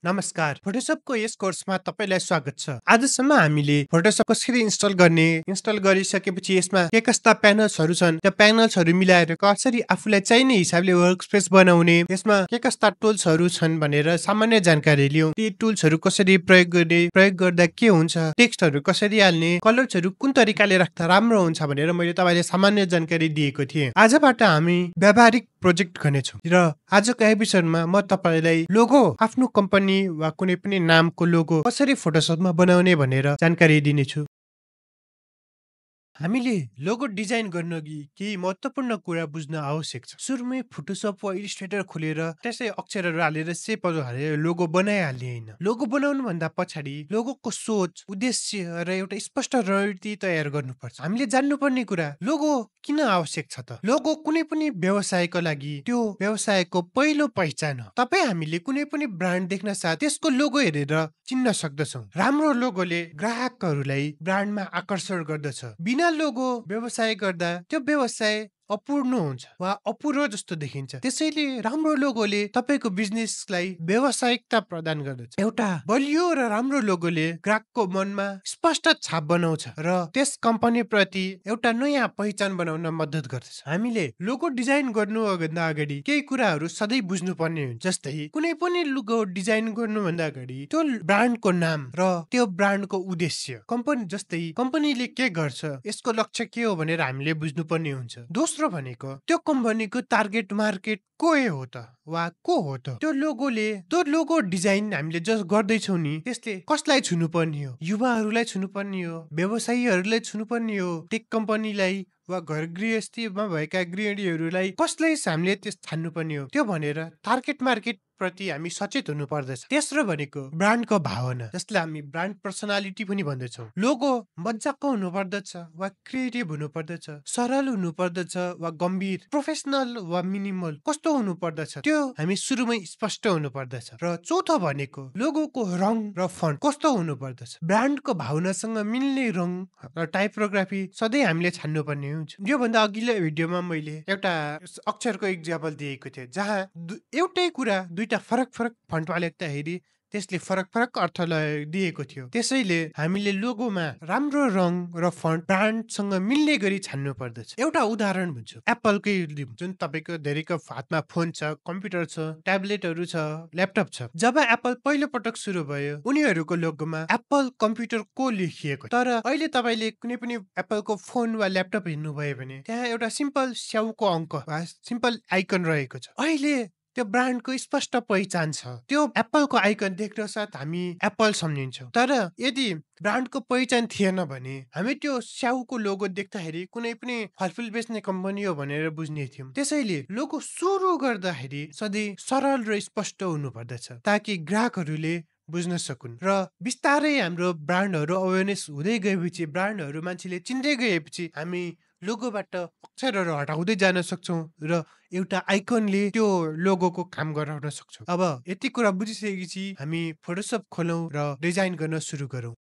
नमस्कार, फोटोसपको यस कोर्समा तपाईलाई स्वागत छ। आजसम्म हामीले फोटोसप कसरी इन्स्टल गर्ने, इन्स्टल गरिसकेपछि यसमा के कस्ता प्यानल्सहरू छन्, त्यो प्यानल्सहरू मिलाएर कसरी आफूलाई चाहिने हिसाबले वर्कस्पेस बनाउने, यसमा के कस्ता टुल्सहरू छन् भनेर सामान्य जानकारी लियौं। ती टुल्सहरू कसरी प्रयोग गर्ने, प्रयोग गर्दा के हुन्छ, टेक्स्टहरू कसरी हाल्ने, कलर्सहरू कुन तरिकाले राख्दा राम्रो हुन्छ भनेर मैले तपाईलाई सामान्य जानकारी दिएको थिएँ। आजबाट हामी व्यावहारिक प्रोजेक्ट गर्नेछौँ र आजको एपिसोडमा म तपाईलाई लोगो, आफ्नो कम्पनी वा कुनै पनि नामको लोगो कसरी फोटोसपमा बनाउने भनेर जानकारी दिनेछु। हामीले लोगो डिजाइन गर्न अघि केही महत्त्वपूर्ण कुरा बुझ्न आवश्यक छ। सुरुमै फोटोसप वा इलिस्ट्रेटर खोलेर त्यसै अक्षरहरू हालेर सेपहरू हालेर लोगो बनाइहाल्ने होइन। लोगो बनाउनु भन्दा पछाडि लोगोको सोच, उद्देश्य र एउटा स्पष्ट रणनीति तयार गर्नुपर्छ। हामीले जान्नुपर्ने कुरा लोगो किन आवश्यक छ त? लोगो कुनै पनि व्यवसायको लागि त्यो व्यवसायको पहिलो पहिचान हो। तपाईँ हामीले कुनै पनि ब्रान्ड देख्न साथ त्यसको लोगो हेरेर चिन्न सक्दछौँ। राम्रो लोगोले ग्राहकहरूलाई ब्रान्डमा आकर्षण गर्दछ। बिना लोगो व्यवसाय गर्दा त्यो व्यवसाय अपूर्ण हुन्छ वा अपुरो जस्तो देखिन्छ। त्यसैले राम्रो लोगोले तपाईको बिजनेसलाई व्यावसायिकता प्रदान गर्दछ। एउटा बलियो र राम्रो लोगोले ग्राहकको मनमा स्पष्ट छाप बनाउँछ र त्यस कम्पनी प्रति एउटा नयाँ पहिचान बनाउन मद्दत गर्दछ। हामीले लोगो डिजाइन गर्नुभन्दा अगाडि केही कुराहरू सधैँ बुझ्नुपर्ने हुन्छ। जस्तै कुनै पनि लोगो डिजाइन गर्नुभन्दा अगाडि त्यो ब्रान्डको नाम र त्यो ब्रान्डको उद्देश्य, कम्पनीले के गर्छ, यसको लक्ष्य के हो भनेर हामीले बुझ्नुपर्ने हुन्छ। दोस्रो भनेको त्यो कम्पनीको टार्गेट मार्केट को हो त वा को हो त? त्यो लोगो डिजाइन हामीले जस गर्दैछौँ नि, त्यसले कसलाई छुनुपर्ने हो? युवाहरूलाई छुनुपर्ने हो, व्यवसायीहरूलाई छुनुपर्ने हो, टेक कम्पनीलाई वा घर गृहस्थीमा भएका गृहिणीहरूलाई कसलाई हामीले त्यस छान्नुपर्ने हो? त्यो भनेर टार्गेट मार्केट प्रति हामी सचेत हुनु पर्दछ। तेस्रो भनेको ब्रान्डको भावना, जसलाई हामी ब्रान्ड पर्सनालिटी पनि भन्दछौँ। लोगो मजाको हुनु पर्दछ वा क्रिएटिभ हुनु पर्दछ, सरल हुनु पर्दछ वा गम्भीर, प्रोफेसनल वा मिनिमल, कस्तो हुनु पर्दछ त्यो हामी सुरुमै स्पष्ट हुनु पर्दछ। र चौथो भनेको लोगोको रङ र फन्ट कस्तो हुनु पर्दछ। ब्रान्डको भावनासँग मिल्ने रङ र टाइपोग्राफी सधैँ हामीले छान्नुपर्ने हुन्छ। योभन्दा अघिल्लो भिडियोमा मैले एउटा अक्षरको इक्जाम्पल दिएको थिएँ, जहाँ एउटै कुरा दुईटा फरक फन्टमा लेख्दाखेरि त्यसले फरक अर्थ दिएको थियो। त्यसैले हामीले लोगोमा राम्रो रङ र फन्ट ब्रान्डसँग मिल्ने गरी छान्नु पर्दछ। एउटा उदाहरण भन्छु, एप्पलकै जुन तपाईको धेरैको हातमा फोन छ, कम्प्युटर छ, ट्याब्लेटहरू छ, ल्यापटप छ। जब एप्पल पहिलो पटक सुरु भयो, उनीहरूको लोगोमा एप्पल कम्प्युटर को लेखिएको, तर अहिले तपाईले कुनै पनि एप्पलको फोन वा ल्यापटप हेर्नुभयो भने त्यहाँ एउटा सिम्पल स्याउको अङ्क वा सिम्पल आइकन रहेको छ। अहिले त्यो ब्रान्डको स्पष्ट पहिचान छ। त्यो एप्पलको आइकन देख्न साथ हामी एप्पल सम्झिन्छौँ। तर यदि ब्रान्डको पहिचान थिएन भने हामी त्यो स्याउको लोगो देख्दाखेरि कुनै पनि फलफुल बेच्ने कम्पनी हो भनेर बुझ्ने थियौँ। त्यसैले लोगो सुरु गर्दाखेरि सधैँ सरल र स्पष्ट हुनु पर्दछ, ताकि ग्राहकहरूले बुझ्न सकुन्। र बिस्तारै हाम्रो ब्रान्डहरू अवेरनेस हुँदै गएपछि, ब्रान्डहरू मान्छेले चिन्दै गएपछि हामी लोगोबाट अक्षरहरू हटाउँदै जान सक्छौँ र एउटा आइकनले त्यो लोगोको काम गराउन सक्छौँ। अब यति कुरा बुझिसकेपछि हामी फोटोसप खोलौं र डिजाइन गर्न सुरु गरौँ।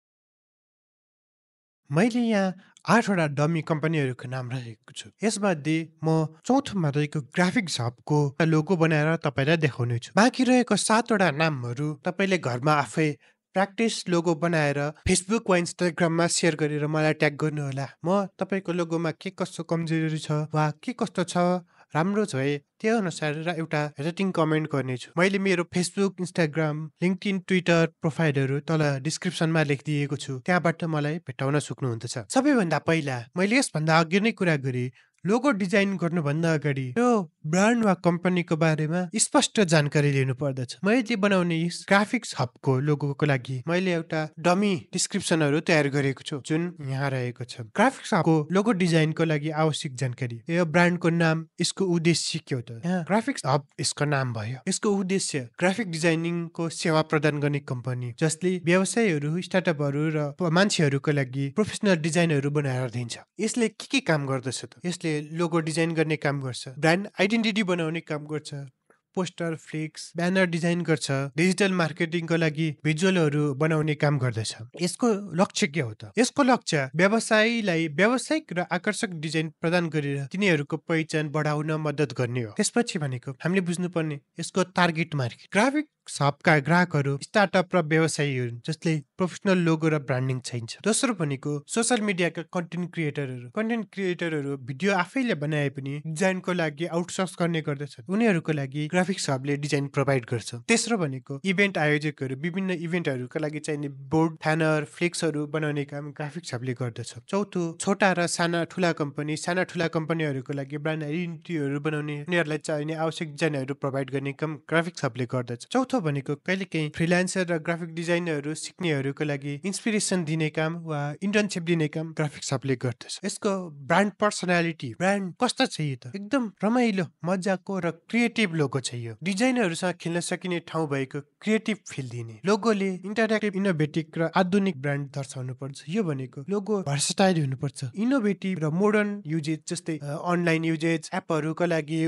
मैले यहाँ 8वटा डमी कम्पनीहरूको नाम राखेको छु। यसमध्ये म चौथोमा रहेको ग्राफिक्स हबको लोगो बनाएर तपाईलाई देखाउने छु। बाँकी रहेको 7वटा नामहरू तपाईले घरमा आफै प्र्याक्टिस लोगो बनाएर फेसबुक वा इन्स्टाग्राममा सेयर गरेर मलाई ट्याग गर्नुहोला। म तपाईको लोगोमा के कस्तो कमजोरी छ वा के कस्तो छ, राम्रो छ है, त्यो अनुसार एउटा रेटिङ कमेन्ट गर्नेछु। मैले मेरो फेसबुक, इन्स्टाग्राम, लिङ्क्डइन, ट्विटर प्रोफाइलहरू तल डिस्क्रिप्सनमा लेखिदिएको छु, त्यहाँबाट मलाई भेटाउन सक्नुहुन्छ। सबैभन्दा पहिला मैले यसभन्दा अघि नै कुरा गरेँ, लोगो डिजाइन गर्नुभन्दा अगाडि त्यो ब्रान्ड वा कम्पनीको बारेमा स्पष्ट जानकारी लिनु पर्दछ। मैले बनाउने यस ग्राफिक्स हबको लोगोको लागि मैले एउटा डमी डिस्क्रिप्सनहरू तयार गरेको छु, जुन यहाँ रहेको छ। ग्राफिक्स हबको लोगो डिजाइनको लागि आवश्यक जानकारी, यो ब्रान्डको नाम, यसको उद्देश्य के हो त? यहाँ ग्राफिक्स हब यसको नाम भयो। यसको उद्देश्य ग्राफिक डिजाइनिङको सेवा प्रदान गर्ने कम्पनी, जसले व्यवसायहरू, स्टार्टअपहरू र मान्छेहरूको लागि प्रोफेसनल डिजाइनहरू बनाएर दिन्छ। यसले के काम गर्दछ त? यसले लोगो डिजाइन गर्ने काम गर्छ, ब्रान्ड आइडेन्टिटी बनाउने काम गर्छ, पोस्टर, फ्लेक्स, ब्यानर डिजाइन गर्छ, डिजिटल मार्केटिङको लागि भिजुअलहरू बनाउने काम गर्दछ। यसको लक्ष्य के हो त? यसको लक्ष्य व्यवसायीलाई व्यावसायिक र आकर्षक डिजाइन प्रदान गरेर तिनीहरूको पहिचान बढाउन मद्दत गर्ने हो। त्यसपछि भनेको हामीले बुझ्नुपर्ने यसको टार्गेट मार्केट। ग्राफिक सबका ग्राहकहरू स्टार्टअप र व्यवसायीहरू जसले प्रोफेसनल लोगो र ब्रान्डिङ चाहिन्छ। दोस्रो भनेको सोशल मिडियाका कन्टेन्ट क्रिएटरहरू भिडियो आफैले बनाए पनि डिजाइनको लागि आउटसोर्स गर्ने गर्दछन्। उनीहरूको लागि ग्राफिक्स हबले डिजाइन प्रोभाइड गर्छ। तेस्रो भनेको इभेन्ट आयोजकहरू विभिन्न इभेन्टहरूका लागि चाहिने बोर्ड, ब्यानर, फ्लेक्सहरू बनाउने काम ग्राफिक्स हबले गर्दछ। चौथो, छोटा र साना ठुला कम्पनीहरूको लागि ब्रान्ड आइडेन्टिटीहरू बनाउने, उनीहरूलाई चाहिने आवश्यक डिजाइनहरू प्रोभाइड गर्ने काम ग्राफिक्स हबले गर्दछ। चौथो भनेको कहिलेकाहीँ फ्रिलान्सर र ग्राफिक डिजाइनरहरू सिक्नेहरूको लागि इन्स्पिरेसन दिने काम वा इन्टर्नशिप दिने काम ग्राफिक्स हबले गर्दछ। यसको ब्रान्ड पर्सनालिटी, ब्रान्ड कस्तो चाहियो त? एकदम रमाइलो, मजाको र क्रिएटिभ लोगो चाहियो। डिजाइनरहरूसँग खेल्न सकिने ठाउँ भएको क्रिएटिभ फिल दिने लोगोले इन्टरेक्टिभ, इनोभेटिभ र आधुनिक ब्रान्ड दर्शाउनु पर्छ। यो भनेको लोगो भर्सटाइल हुनुपर्छ। इनोभेटिभ र मोडर्न युजेज जस्तै अनलाइन युजेज, एपहरूका लागि,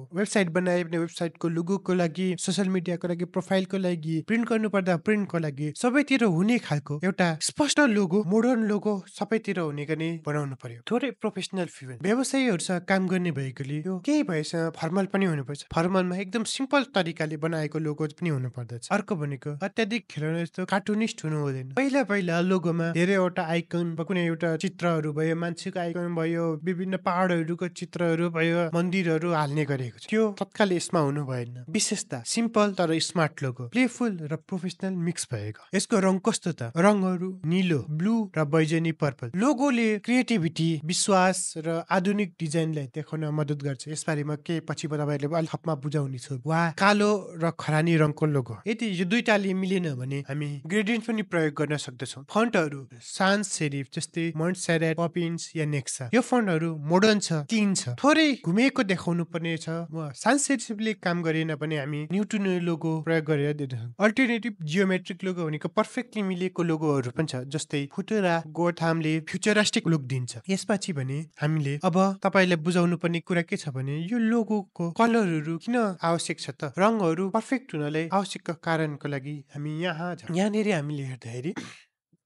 वेबसाइट बनाए भने वेबसाइटको लोगोको लागि, सोशल मिडियाको लागि, प्रोफाइलको लागि, प्रिन्ट गर्नुपर्दा प्रिन्टको लागि सबैतिर हुने खालको एउटा स्पष्ट लोगो, मोडर्न लोगो सबैतिर हुने गरी बनाउनु पर्यो। थोरै प्रोफेसनल फिल। व्यवसायीहरूसँग काम गर्ने भएकोले यो केही भएसँग फर्मल पनि हुनुपर्छ। फर्मलमा एकदम सिम्पल तरिकाले बनाएको लोगो पनि हुनु पर्दछ। अर्को भनेको अत्याधिक खेलाउने जस्तो कार्टुनिस्ट हुनु हुँदैन। पहिला लोगोमा धेरैवटा आइकन, कुनै एउटा चित्रहरू भयो, मान्छेको आइकन भयो, विभिन्न पहाडहरूको चित्रहरू भयो, मन्दिरहरू हाल्ने गरेको छ। त्यो तत्काल यसमा हुनु भएन। विशेषता सिम्पल तर स्मार्ट लोगो, प्लेफुल र प्रोफेसनल मिक्स भएको। यसको रङ कस्तो त? रङहरू नीलो, ब्लू र बैजनी पर्पल। लोगोले क्रिएटिभिटी, विश्वास र आधुनिक डिजाइनलाई देखाउन मद्दत गर्छ। यसबारेमा के पछि तपाईँहरूले अलि थपमा बुझाउने छु। वा कालो र खरानी रङको लोगो। यदि यो दुईटाले मिलेन भने हामी ग्रेडियन्ट पनि प्रयोग गर्न सक्दछौँ। फन्टहरू सान्स सेरिफ जस्तै मोन्टसेरेट, पपिन्स या नेक्सा। यो फन्टहरू मोडर्न छ, क्लिन छ, थोरै घुमेको देखाउनु पर्ने छ। सान्स सेरिफले काम गरेन भने हामी न्युटन लोगो प्रयोग गरेर दिन्छौँ। अल्टरनेटिभ जियोमेट्रिक लोगो भनेको पर्फेक्टली मिलेको लोगोहरू पनि छ, जस्तै फुटुरा, गोथामले फ्युचरिस्टिक लुक दिन्छ। यसपछि भने हामीले अब तपाईँले बुझाउनु पर्ने कुरा के छ भने यो लोगोको कलरहरू किन आवश्यक छ त? रङहरू पर्फेक्ट हुनलाई आवश्यक कारणको लागि हामी यहाँनिर हामीले हेर्दाखेरि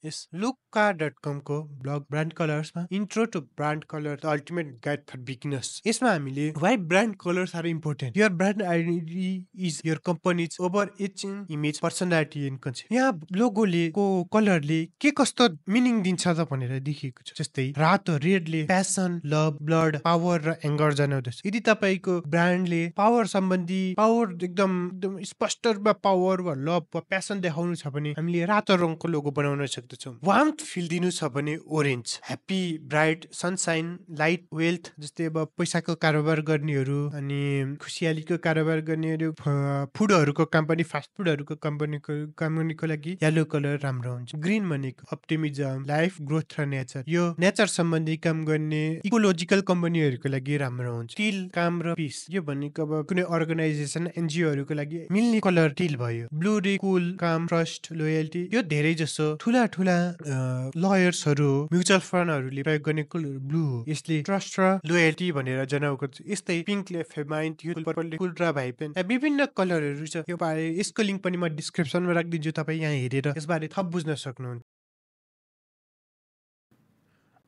यस लुक्का.com को ब्लग ब्रान्ड कलर्समा intro to brand colour the ultimate guide for beginners, यसमा हामीले why brand colours are important, your brand identity is your company's overarching image, personality and concept. यहाँ लोगोले को कलरले के कस्तो मिनिङ दिन्छ त भनेर देखिएको छ। जस्तै रातो, ridley passion, love, blood, power र एङ्गर जनाउँदछ। यदि तपाईँको ब्रान्डले पावर सम्बन्धी, पावर एकदम स्पष्ट रूपमा पावर वा लभ वा प्यासन देखाउनु छ भने हामीले रातो रङको लोगो बनाउन सक्छौँ। वार्मथ फिल दिनु छ भने orange, happy, bright, sunshine, light, wealth जस्तै अब पैसाको कारोबार गर्नेहरू अनि खुसियालीको कारोबार गर्नेहरू, फुडहरूको कम्पनी, फास्ट फुडहरूको कम्पनीको लागि येलो कलर राम्रो हुन्छ। ग्रीन भनेको अप्टिमिजम, लाइफ, ग्रोथ र नेचर। यो नेचर सम्बन्धी काम गर्ने इकोलोजिकल कम्पनीहरूको लागि राम्रो हुन्छ। टिल, काम र पिस। यो भनेको अब कुनै अर्गनाइजेसन, एनजिओहरूको लागि मिल्ने कलर टिल भयो। ब्लू रे कुल, काम, ट्रस्ट, लोयल्टी। यो धेरै जसो ठुला लयर्सहरू, म्युचुअल फन्डहरूले प्रयोग गर्ने कलर ब्लू हो। यसले ट्रस्ट र लोयल्टी भनेर जनाएको छ। यस्तै पिङ्कले फेमाइन्ट, पर्पलले कुल र भाइपेन। विभिन्न कलरहरू छ। यो बारे यसको लिङ्क पनि म डिस्क्रिप्सनमा राखिदिन्छु, तपाईँ यहाँ हेरेर यसबारे थप बुझ्न सक्नुहुन्छ।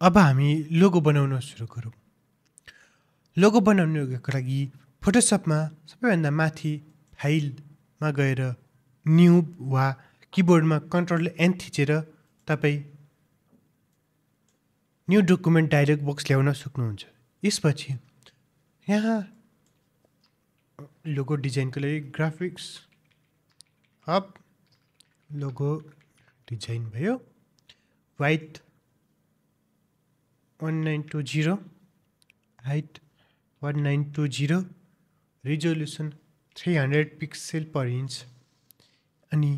अब हामी लोगो बनाउन सुरु गरौँ। लोगो बनाउनको लागि फोटोसपमा सबैभन्दा माथि फाइलमा गएर न्यू वा किबोर्डमा Ctrl+N थिचेर तपाईँ न्यू डकुमेन्ट डायलग बक्स ल्याउन सक्नुहुन्छ। यसपछि यहाँ लोगो डिजाइनको लागि ग्राफिक्स हब लोगो डिजाइन भयो। वाइट 1920, हाइट 1920, रिजोल्युसन 300 पिक्सेल पर इन्च अनि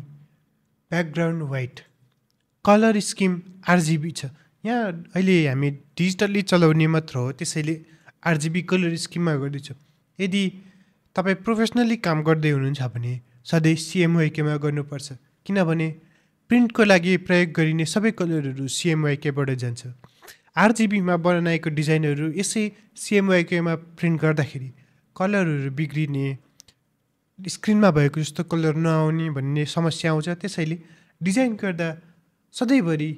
background white. Colour scheme RGB छ। यहाँ अहिले हामी डिजिटल्ली चलाउने मात्र हो, त्यसैले RGB कलर स्किममा गर्दैछौँ। यदि तपाईँ प्रोफेसनली काम गर्दै हुनुहुन्छ भने सधैँ CMYKमा गर्नुपर्छ, किनभने प्रिन्टको लागि प्रयोग गरिने सबै कलरहरू CMYKबाट जान्छ। RGBमा बनाएको डिजाइनहरू यसै CMYKमा प्रिन्ट गर्दाखेरि कलरहरू बिग्रिने, स्क्रिनमा भएको जस्तो कलर नआउने भन्ने समस्या आउँछ। त्यसैले डिजाइन गर्दा सधैँभरि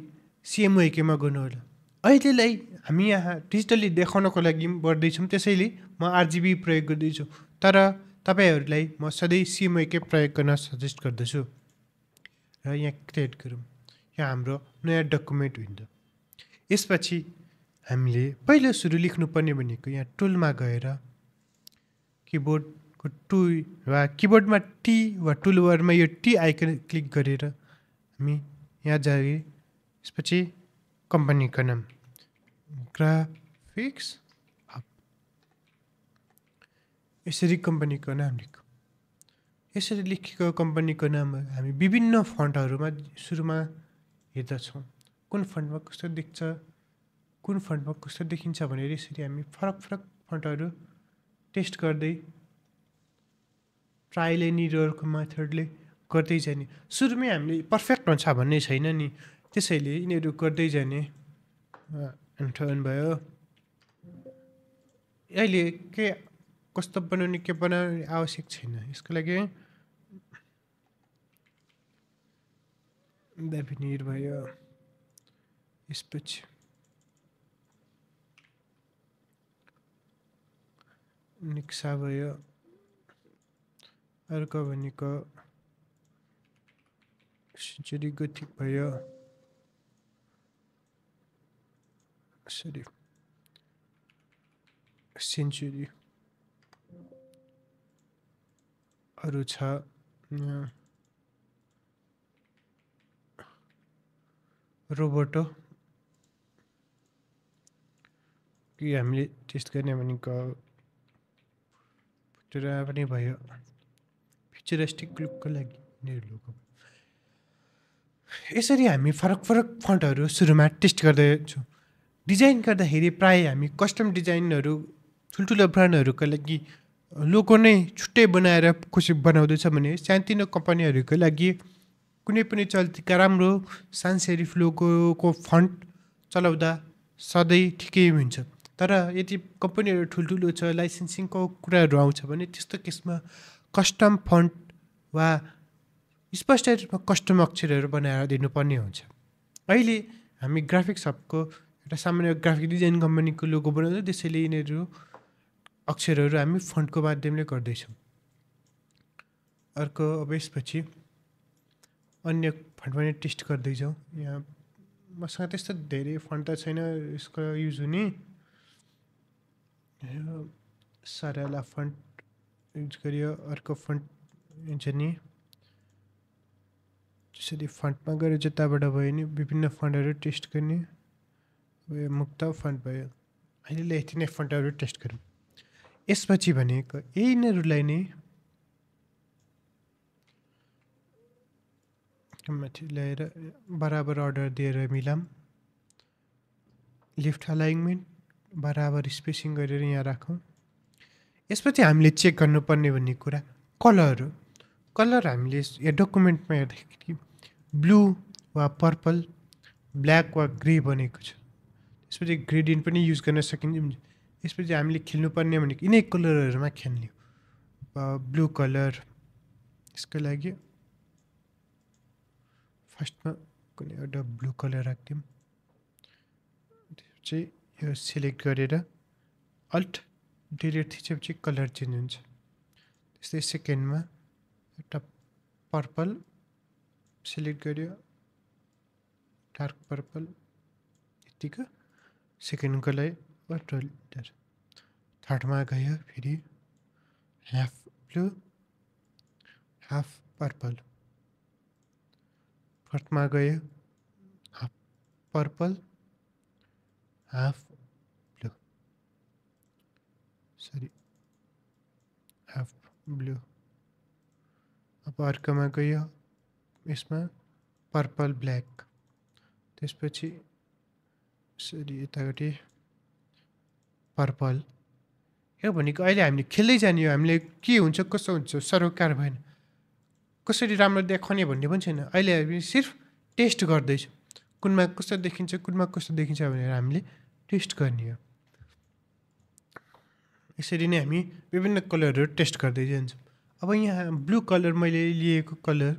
CMYKमा गर्नुहोला। अहिलेलाई हामी यहाँ डिजिटल्ली देखाउनको लागि गर्दैछौँ, त्यसैले म RGB प्रयोग गर्दैछु। तर तपाईहरूलाई म सधैँ CMYK प्रयोग गर्न सजेस्ट गर्दछु। र यहाँ क्रिएट गरौँ। यहाँ हाम्रो नयाँ डकुमेन्ट विन्डो। यसपछि हामीले पहिलो सुरु लेख्नुपर्ने भनेको यहाँ टुलमा गएर किबोर्डको टु वा किबोर्डमा टी वा टुलबारमा यो टी आइकन क्लिक गरेर हामी यहाँ जाए। यसपछि कम्पनीको नाम ग्राफिक्स हब, यसरी कम्पनीको नाम लेखौँ। यसरी लेखेको कम्पनीको नाम हामी विभिन्न फन्टहरूमा सुरुमा हेर्दछौँ कुन फन्टमा कस्तो देख्छ, कुन फन्टमा कस्तो देखिन्छ भनेर यसरी हामी फरक फरक फन्टहरू टेस्ट गर्दै ट्रायल एन्ड एररको मेथडले गर्दै जाने। सुरुमै हामीले पर्फेक्ट हुन्छ भन्ने छैन नि, त्यसैले यिनीहरू गर्दै जाने टर्न भयो। अहिले के कस्तो बनाउने के बनाउने आवश्यक छैन, यसको लागि डेफिनिट भयो। यसपछि निक्सा भयो। अर्को भनेको सेन्चुरी गोथिक भयो। सरी सेन्चुरी अरू छ रोबोटो कि हामीले टेस्ट गर्ने भनेको फुटुरा पनि भयो। फ्युचरिस्टिक लुकको लागि लोगो। यसरी हामी फरक फरक फन्टहरू सुरुमा टेस्ट गर्दैछौँ। डिजाइन गर्दाखेरि प्रायः हामी कस्टम डिजाइनहरू ठुल्ठुलो ब्रान्डहरूको लागि लोगो नै छुट्टै बनाएर कसै बनाउँदैछ भने सानोतिनो कम्पनीहरूको लागि कुनै पनि चल्तीका राम्रो सान्स सेरिफ लोगोको फन्ट चलाउँदा सधैँ ठिकै हुन्छ। तर यदि कम्पनीहरू ठुल्ठुलो छ, लाइसेन्सिङको कुराहरू आउँछ भने त्यस्तो केसमा कस्टम फन्ट वा स्पष्ट रूपमा कस्टम अक्षरहरू बनाएर दिनुपर्ने हुन्छ। अहिले हामी ग्राफिक्स हबको एउटा सामान्य ग्राफिक डिजाइन कम्पनीको लोगो बनाउँछ, त्यसैले यिनीहरू अक्षरहरू हामी फन्टको माध्यमले गर्दैछौँ। अर्को अब यसपछि अन्य फन्ट पनि टेस्ट गर्दैछौँ। यहाँ मसँग त्यस्तो धेरै फन्ट त छैन यसको युज हुने। साराला फन्ट युज गरियो। अर्को फन्ट हुन्छ नि त्यसरी फन्टमा गएर जताबाट भयो नि विभिन्न फन्टहरू टेस्ट गर्ने। मुक्त फन्ट भयो। अहिले यति नै फन्टहरू टेस्ट गरौँ। यसपछि भनेको यिनीहरूलाई नै माथि ल्याएर बराबर अर्डर दिएर मिलाम। लेफ्ट अलाइनमेन्ट बराबर स्पेसिङ गरेर यहाँ राखौँ। यसपछि हामीले चेक गर्नुपर्ने भन्ने कुरा कलर हो। कलर हामीले यो डकुमेन्टमा हेर्दाखेरि ब्लू वा पर्पल, ब्ल्याक वा ग्रे बनेको छ। त्यसपछि ग्रेडियन्ट पनि युज गर्न सकिन्छ। यसपछि हामीले खेल्नुपर्ने भनेको यिनै कलरहरूमा खेल्ने हो। ब्लू कलर, यसको लागि फर्स्टमा कुनै एउटा ब्लू कलर राख्दिउँ। त्यसपछि यो सिलेक्ट गरेर अल्ट डिलिट थिचेपछि कलर चेन्ज हुन्छ। त्यस्तै सेकेन्डमा एउटा पर्पल सिलेक्ट गर्यो, डार्क पर्पल यतिको सेकेन्डको लागि वाटर। थर्डमा गयो फेरि हाफ ब्लू हाफ पर्पल। फोर्थमा गयो half purple half blue, sorry half blue. अब अर्कोमा गयो यसमा पर्पल ब्ल्याक। त्यसपछि सरी यतापट्टि पर्पल। यो भनेको अहिले हामीले खेल्दै जाने हो। हामीले के हुन्छ कसो हुन्छ सरोकार भएन, कसरी राम्रो देखाउने भन्ने पनि छैन। अहिले हामी सिर्फ टेस्ट गर्दैछौँ कुनमा कस्तो देखिन्छ कुनमा कस्तो देखिन्छ भनेर हामीले टेस्ट गर्ने हो। यसरी नै हामी विभिन्न कलरहरू टेस्ट गर्दै जान्छौँ। अब यहाँ ब्लू कलर मैले लिएको कलर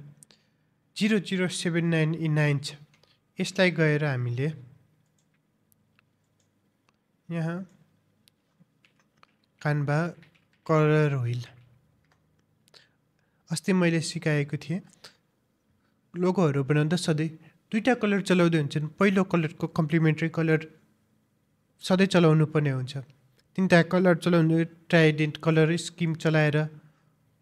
0079E9 छ। यसलाई गएर हामीले यहाँ कान्भा कलर व्हिल अस्ति मैले सिकाएको थिएँ लोगोहरू बनाउँदा सधैँ दुईवटा कलर चलाउँदै हुन्छन्। पहिलो कलरको कम्प्लिमेन्ट्री कलर सधैँ चलाउनु पर्ने हुन्छ। तिनवटा कलर चलाउनु ट्राइडेन्ट कलर स्किम चलाएर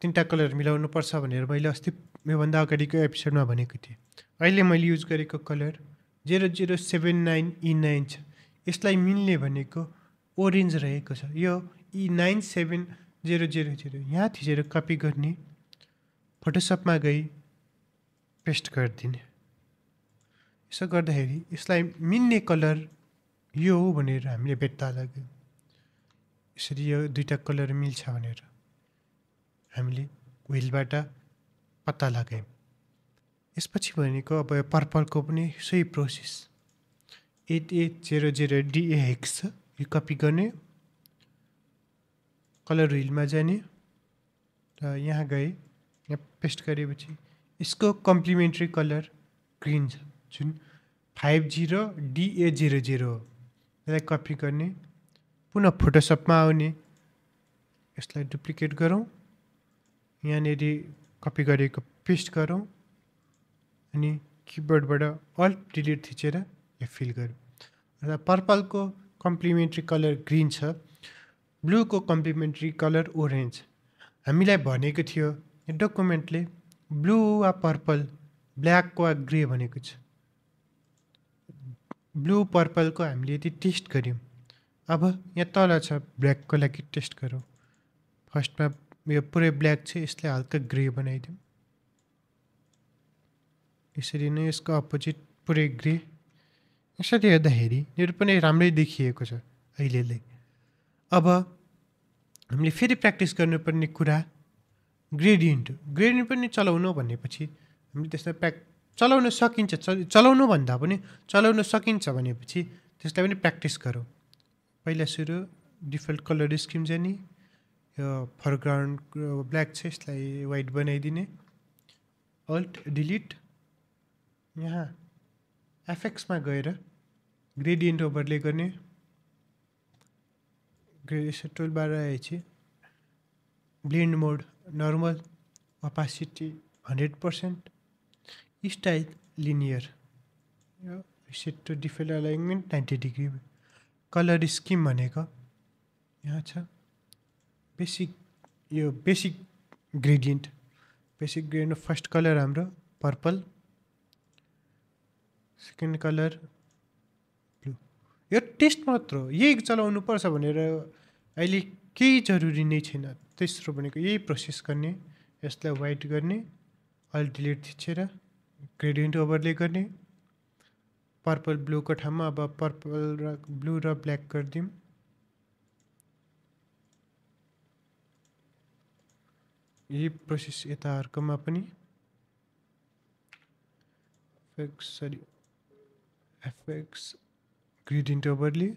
तिनवटा कलर मिलाउनु पर्छ भनेर मैले अस्ति योभन्दा अगाडिको एपिसोडमा भनेको थिएँ। अहिले मैले युज गरेको कलर 0079E9 छ। यसलाई मिल्ने भनेको ओरेन्ज रहेको छ। यो E97000 यहाँ थिचेर कपी गर्ने, फोटोसपमा गई पेस्ट गरिदिने। यसो गर्दाखेरि यसलाई मिल्ने कलर यो हो भनेर हामीले भेट्टा लाग्यो। यसरी यो दुईवटा कलर मिल्छ भनेर हामीले व्हिलबाट पत्ता लगायौँ। यसपछि भनेको अब पर्पलको पनि सही प्रोसेस 8800DA छ। यो कपी गर्ने, कलर व्हिलमा जाने र यहाँ गए यहाँ पेस्ट गरेपछि यसको कम्प्लिमेन्ट्री कलर ग्रिन छ जुन 50DA00 हो। यसलाई कपी गर्ने, पुनः फोटोसपमा आउने, यसलाई डुप्लिकेट गरौँ, यहाँनिर कपी गरेको पेस्ट गरौँ अनि किबोर्डबाट अल्ट डिलिट थिचेर यो फिल गरौँ। र पर्पलको कम्प्लिमेन्ट्री कलर ग्रिन छ, ब्लूको कम्प्लिमेन्ट्री कलर ओरेन्ज। हामीलाई भनेको थियो यो डकुमेन्टले ब्लू वा पर्पल, ब्ल्याक वा ग्रे भनेको छ। ब्लू पर्पलको हामीले यति टेस्ट गऱ्यौँ। अब यहाँ तल छ ब्ल्याकको लागि टेस्ट गरौँ। फर्स्टमा यो पुरै ब्ल्याक छ, यसलाई हल्का ग्रे बनाइदिउँ। यसरी नै यसको अपोजिट पुरै ग्रे। यसरी हेर्दाखेरि यो पनि राम्रै देखिएको छ अहिलेलाई। अब हामीले फेरि प्र्याक्टिस गर्नुपर्ने कुरा ग्रेडियन्ट हो। ग्रेडियन्ट पनि चलाउनु भनेपछि हामीले त्यसलाई चलाउन सकिन्छ, चलाउनु भन्दा पनि चलाउन सकिन्छ भनेपछि त्यसलाई पनि प्र्याक्टिस गरौँ। पहिला सुरु डिफल्ट कलर स्किम जाने, यो फरग्राउन्ड ब्ल्याक छ यसलाई वाइट बनाइदिने, अल्ट डिलिट, यहाँ एफएक्समा गएर ग्रेडियन्ट ओभरले गर्ने, ग्रेडियन्ट टुलबार आएपछि blend mode normal, opacity 100%, style linear, set to default alignment 90 degree. Colour scheme भनेको यहाँ छ बेसिक, यो basic gradient. Basic gradient first colour हाम्रो पर्पल, सेकेन्ड कलर ब्लू। यो टेस्ट मात्र हो, यही चलाउनु पर्छ भनेर अहिले केही जरुरी नै छैन। तेस्रो भनेको यही प्रोसेस गर्ने, यसलाई वाइट गर्ने, अल्ट डिलिट थिचेर ग्रेडियन्ट ओभरले गर्ने, पर्पल ब्लूको ठाउँमा अब पर्पल र ब्लू र ब्ल्याक गरिदिउँ। यही प्रोसेस यता अर्कोमा पनि एफएक्स ग्रेडियन्ट ओभरले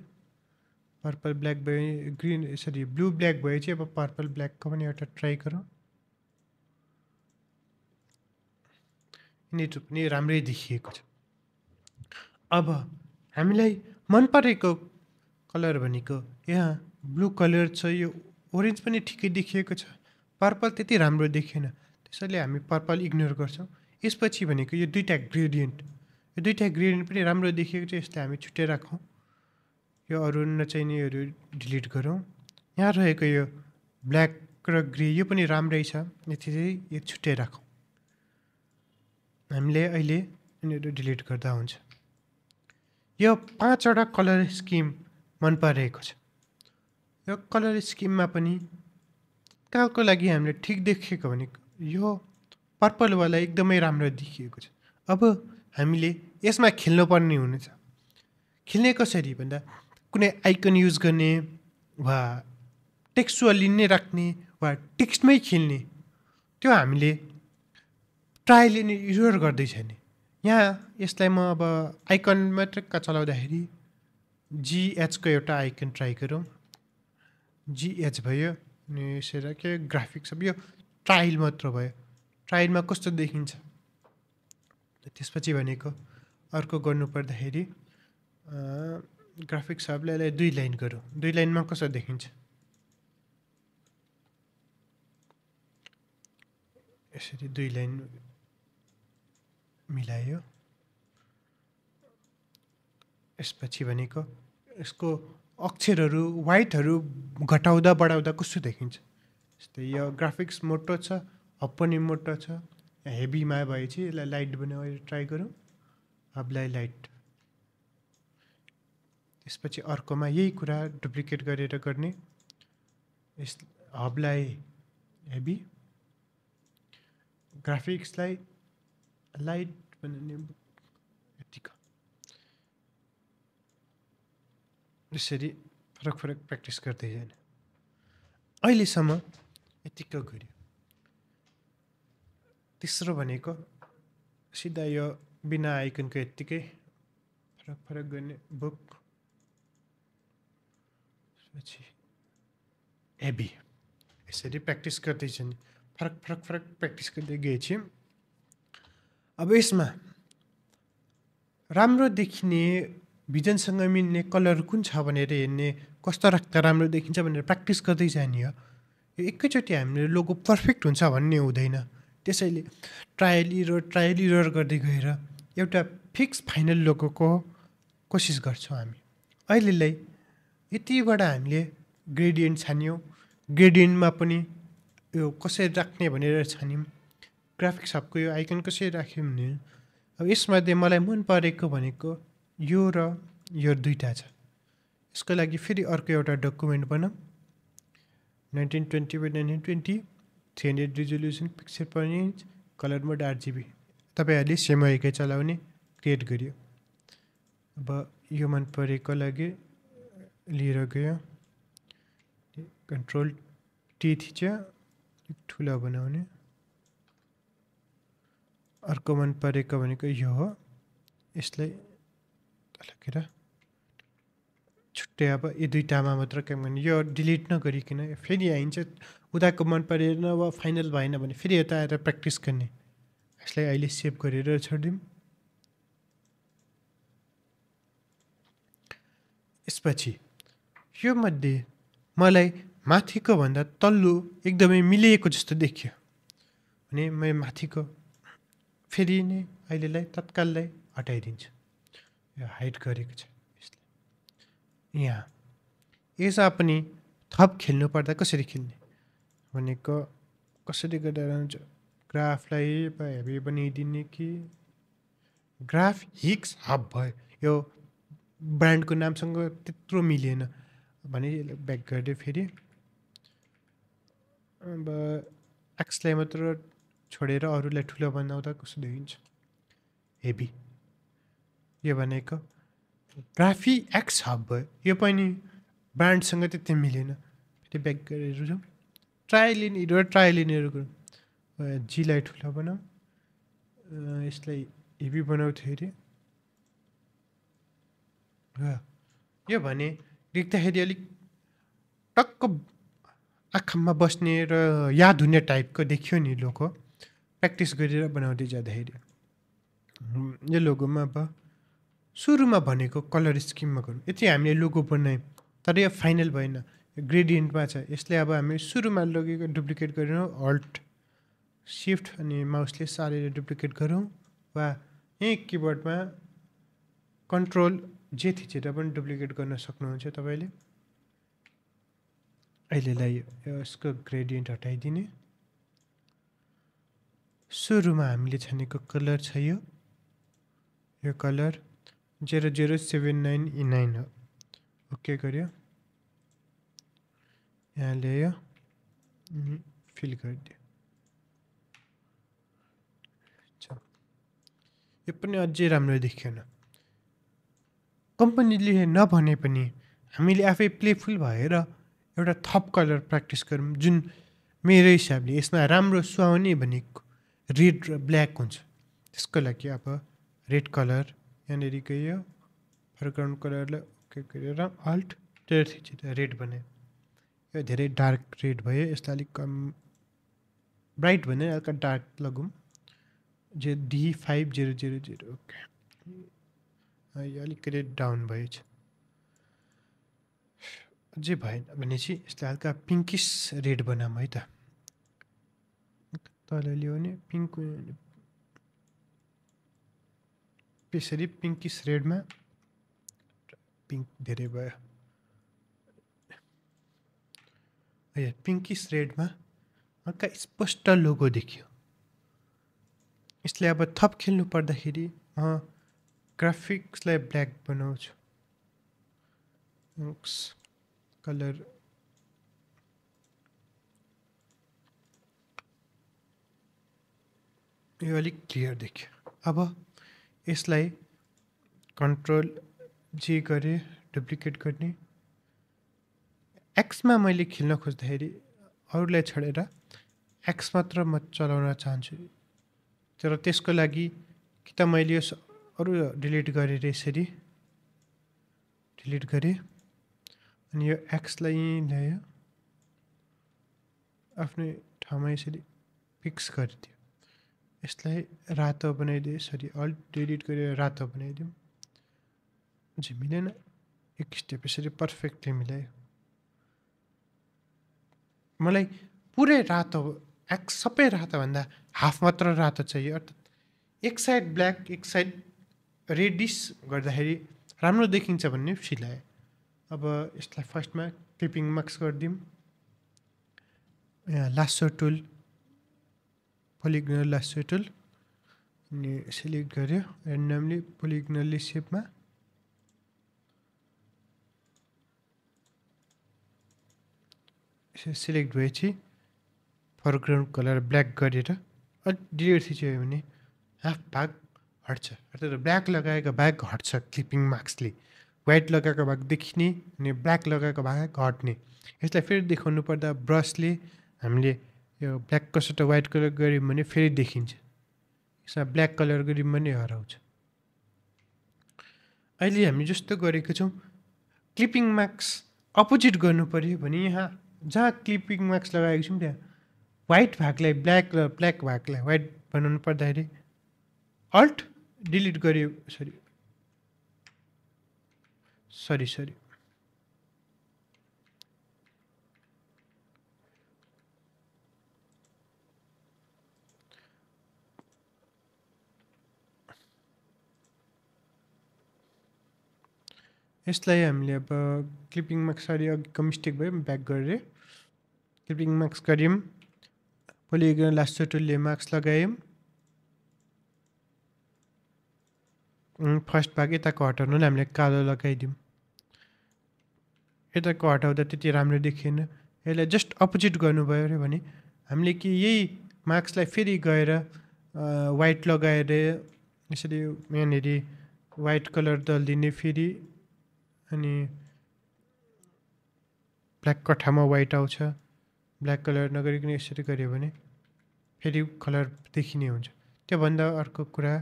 पर्पल ब्ल्याक भयो, ग्रिन सरी ब्लू ब्ल्याक भयो चाहिँ अब पर्पल ब्ल्याकको पनि एउटा ट्राई गरौँ। यिनीहरू पनि राम्रै देखिएको छ। अब हामीलाई मन परेको कलर भनेको यहाँ ब्लू कलर छ, यो ओरेन्ज पनि ठिकै देखिएको छ, पर्पल त्यति राम्रो देखिएन, त्यसैले हामी पर्पल इग्नोर गर्छौँ। यसपछि भनेको यो दुईवटा ग्रेडियन्ट, यो दुईवटा ग्रेडियन्ट पनि राम्रो देखिएको छ, यसलाई हामी छुट्टै राखौँ। यो अरू नचाहिनेहरू डिलिट गरौँ। यहाँ रहेको यो ब्ल्याक र ग्रे यो पनि राम्रै छ, यति चाहिँ यो छुट्टै राखौँ। हामीले अहिले यिनीहरू डिलिट गर्दा हुन्छ। यो 5वटा कलर स्किम मन परेको छ। यो कलर स्किममा पनि तत्कालको लागि हामीले ठिक देखेको भनेको यो पर्पलवाला एकदमै राम्रो देखिएको छ। अब हामीले यसमा खेल्नुपर्ने हुनेछ। खेल्ने कसरी भन्दा कुनै आइकन युज गर्ने वा टेक्स्चुअली नै राख्ने वा टेक्स्टमै खेल्ने, त्यो हामीले ट्रायल एन्ड एरर गर्दैछ नि। यहाँ यसलाई म अब आइकन मात्र चलाउँदाखेरि GH को एउटा आइकन ट्राई गरौँ। GH भयो अनि यसरी के ग्राफिक्स, अब यो ट्रायल मात्र भयो, ट्रायलमा कस्तो देखिन्छ। त्यसपछि भनेको अर्को गर्नु पर्दाखेरि ग्राफिक्स सबले यसलाई 2 लाइन गरौँ। 2 लाइनमा कस्तो देखिन्छ यसरी 2 लाइन मिलायो। यसपछि भनेको यसको अक्षरहरू व्हाइटहरू घटाउँदा बढाउँदा कस्तो देखिन्छ। जस्तै यो ग्राफिक्स मोटो छ, हब पनि मोटो छ। हेभीमा भएपछि यसलाई लाइट बनाएर ट्राई गरौँ। हबलाई लाइट, त्यसपछि अर्कोमा यही कुरा डुप्लिकेट गरेर गर्ने। यस हबलाई हेभी, ग्राफिक्सलाई लाइट बनाउने। यतिको यसरी फरक फरक प्र्याक्टिस गर्दै जाने। अहिलेसम्म यतिको गऱ्यो। तेस्रो भनेको सिधा यो बिना आइकनको यत्तिकै फरक फरक गर्ने बुक। त्यसपछि हेभी, यसरी प्र्याक्टिस गर्दै जाने। फरक फरक फरक प्र्याक्टिस गर्दै गएपछि अब यसमा राम्रो देखिने, भिजनसँग मिल्ने कलर कुन छ भनेर हेर्ने, कस्तो राख्दा राम्रो देखिन्छ भनेर प्र्याक्टिस गर्दै जाने हो। यो एकैचोटि हामीले लोगो पर्फेक्ट हुन्छ भन्ने हुँदैन। त्यसैले ट्रायल इरर गर्दै गएर एउटा फिक्स फाइनल लोगोको कोसिस गर्छौँ हामी। अहिलेलाई यतिबाट हामीले ग्रेडियन्ट छान्यौँ। ग्रेडियन्टमा पनि यो कसरी राख्ने भनेर छान्यौँ। ग्राफिक्स हबको यो आइकन कसरी राख्यौँ भने अब यसमध्ये मलाई मन परेको भनेको यो र यो 2टा छ। यसको लागि फेरि अर्को एउटा डकुमेन्ट बनाऊँ। 1920x1920 300 रिजोल्युसन पिक्चर पर इन्च, कलर मोड 8GB। तपाईँहरूले सेमैकै चलाउने क्रिएट गरियो। अब यो मन परेको लागि लिएर गयो, कन्ट्रोल टी थिच्यो, ठुलो बनाउने। अर्को मन परेको भनेको यो हो। यसलाई लगेर छुट्टै अब यो 2टामा मात्र काम गर्ने। यो डिलिट नगरिकन फेरि आइन्छ। उदाको मन परेन वा फाइनल भएन भने फेरि यता आएर प्र्याक्टिस गर्ने। यसलाई अहिले सेभ गरेर छोडिदिउँ। यसपछि यो मध्ये मलाई माथिको भन्दा तल्लो एकदमै मिलिएको जस्तो देखियो भने म माथिको फेरि नै अहिलेलाई तत्काललाई हटाइदिन्छु। यो हाइड गरेको छ यसले। यहाँ यसमा पनि थप खेल्नु पर्दा कसरी खेल्ने भनेको कसरी गर्दा हुन्छ। ग्राफलाई हेभी बनाइदिने कि ग्राफ हिक्स हब भयो। यो ब्रान्डको नामसँग त्यत्रो मिलेन भने ब्याक गरिदियो। फेरि अब एक्सलाई मात्र छोडेर अरूलाई ठुलो बनाउँदा कस्तो देखिन्छ। हेभी, यो भनेको ग्राफी एक्स हब भयो। यो पनि ब्रान्डसँग त्यति मिलेन। फेरि ब्याक गरेर जाउँ। ट्रायलिनहरू गरौँ। जीलाई ठुलो बनाऊ, यसलाई हेभी बनाउँथ्यो अरे। यो भने देख्दाखेरि अलिक टक्क आँखामा बस्ने र याद हुने टाइपको देखियो नि लोगो। प्र्याक्टिस गरेर बनाउँदै जाँदाखेरि यो लोगोमा अब सुरुमा भनेको कलर स्किममा गरौँ। यति हामीले लोगो बनायौँ तर यो फाइनल भएन, ग्रेडियन्टमा छ। यसले अब हामी सुरुमा लगेको डुप्लिकेट गरेर अल्ट सिफ्ट अनि माउसले सारेर डुप्लिकेट गरौँ, वा यहीँ किबोर्डमा कन्ट्रोल जे थिचेर पनि डुप्लिकेट गर्न सक्नुहुन्छ तपाईँले। अहिलेलाई यसको ग्रेडियन्ट हटाइदिने। सुरुमा हामीले छानेको कलर छ यो कलर 0079E9 हो। ओके गर्यो, यहाँ ल्यायो, फिल गरिदियो। यो पनि अझै राम्रो देखिएन। कम्पनीले नभने पनि हामीले आफै प्लेफुल भएर एउटा थप कलर प्र्याक्टिस गरौँ। जुन मेरो हिसाबले यसमा राम्रो सुहाउने भनेको रेड र ब्ल्याक हुन्छ। त्यसको लागि अब रेड कलर यहाँनिर गयो, फोरग्राउन्ड कलरलाई ओके गरेर अल्ट थिचेर रेड बनायो। यो धेरै डार्क रेड भयो। यसलाई अलिक कम ब्राइट भने हल्का डार्क लगौँ। D5000 okay. यो अलिकति डाउन भएछ। अझै भएन भनेपछि यसलाई हल्का पिङ्किस रेड बनाऊँ है त। तल ल्याउने पिङ्क यसरी पिङ्किस रेडमा पिङ्क धेरै भयो पिङ्किस रेडमा हल्का स्पष्ट लोगो देखियो यसले अब थप खेल्नु पर्दाखेरि ग्राफिक्सलाई ब्ल्याक बनाउँछु कलर यो अलिक क्लियर देखियो अब यसलाई कन्ट्रोल जे गरेँ डुप्लिकेट गर्ने एक्समा मैले खेल्न खोज्दाखेरि अरूलाई छोडेर एक्स मात्र म चलाउन चाहन्छु तर त्यसको लागि कि त मैले यो अरू डिलिट गरेर यसरी डिलिट गरेँ अनि यो एक्सलाई ल्यायो आफ्नै ठाउँमा यसरी फिक्स गरिदियो यसलाई रातो बनाइदियो सरी अल्ट डिलिट गरेर रातो बनाइदिउँ जे मिलेन एक स्टेप यसरी पर्फेक्टली मिलायो मलाई पुरै रातो एक्स सबै रातो भन्दा हाफ मात्र रातो चाहियो अर्थात् एक साइड ब्ल्याक एक साइड रेडिस गर्दाखेरि राम्रो देखिन्छ भन्ने फिल आयो अब यसलाई फर्स्टमा क्लिपिङ मार्क्स गरिदिउँ यहाँ लासो टुल पोलिगनल लासो टुल अनि सिलेक्ट गर्यो ऱ्यान्डमली पोलिगनली सेपमा सिलेक्ट भएपछि फोरग्राउन्ड कलर ब्ल्याक गरेर अलिक डिलिट थिच्यो भने हाफ भाग हट्छ अर्थात् ब्ल्याक लगाएको भाग हट्छ क्लिपिङ मार्क्सले व्हाइट लगाएको भाग देखिने अनि ब्ल्याक लगाएको भाग हट्ने यसलाई फेरि देखाउनु पर्दा ब्रसले हामीले यो ब्ल्याक कसैट व्हाइट कलर गऱ्यौँ भने फेरि देखिन्छ यसमा ब्ल्याक कलर गऱ्यौँ भने हराउँछ अहिले हामी जस्तो गरेको छौँ क्लिपिङ मार्क्स अपोजिट गर्नु पऱ्यो भने यहाँ जहाँ क्लिपिङ मार्क्स लगाएको छौँ त्यहाँ व्हाइट भागलाई ब्ल्याक र ब्ल्याक भागलाई व्हाइट बनाउनु पर्दाखेरि अल्ट डिलिट गर्यो सरी यसलाई हामीले अब क्लिपिङ मार्क्स अघिको मिस्टेक भयो ब्याक गरेर क्लिपिङ मार्क्स गऱ्यौँ पोलिगन लासो टुलले मार्क्स लगायौँ फर्स्ट भाग यताको हटाउनुलाई हामीले कालो लगाइदिउँ यताको हटाउँदा त्यति राम्रो देखिएन यसलाई जस्ट अपोजिट गर्नुभयो अरे भने हामीले कि यही मार्क्सलाई फेरि गएर व्हाइट लगाएर यसरी यहाँनिर व्हाइट कलर दलिदिने फेरि अनि ब्ल्याक कठामा व्हाइट आउँछ ब्ल्याक कलर नगरिकन यसरी गऱ्यो भने फेरि कलर देखिने हुन्छ त्योभन्दा अर्को कुरा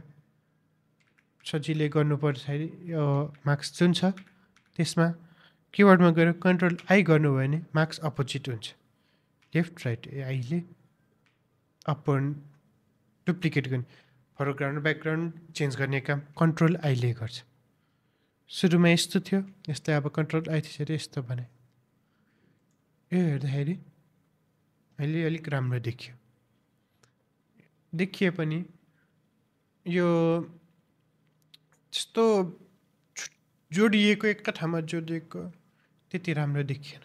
सजिलै गर्नुपर्छ यो मार्क्स जुन छ त्यसमा किबोर्डमा गएर कन्ट्रोल आई गर्नुभयो भने मार्क्स अपोजिट हुन्छ लेफ्ट राइट आईले अप डुप्लिकेट गर्ने फोरग्राउन्ड ब्याकग्राउन्ड चेन्ज गर्ने काम कन्ट्रोल आईले गर्छ सुरुमा यस्तो थियो यसलाई अब कन्ट्रोल आई त्यसरी यस्तो बनाए यो हेर्दाखेरि अहिले अलिक राम्रो देखिए पनि यो त्यस्तो जोडिएको एका ठाउँमा जोडिएको त्यति राम्रो देखिएन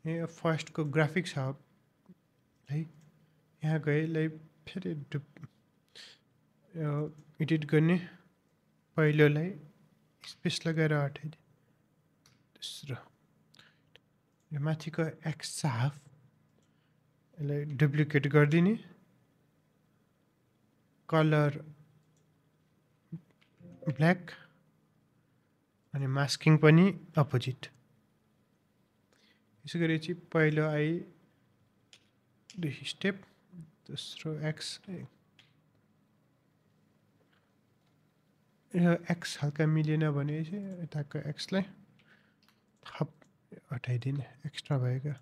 यो फर्स्टको ग्राफिक्स है यहाँ गएलाई फेरि एडिट गर्ने पहिलोलाई स्पेस लगाएर हटाइदिए दोस्रो यो माथिको एक्स हाफ यसलाई डुप्लिकेट गरिदिने कलर ब्ल्याक अनि मास्किङ पनि अपोजिट यसो गरेपछि पहिलो आई दुई स्टेप दोस्रो एक्स यो एक्स हल्का मिलेन भने चाहिँ यताको एक्सलाई थप हटाइदिने एक्स्ट्रा भएको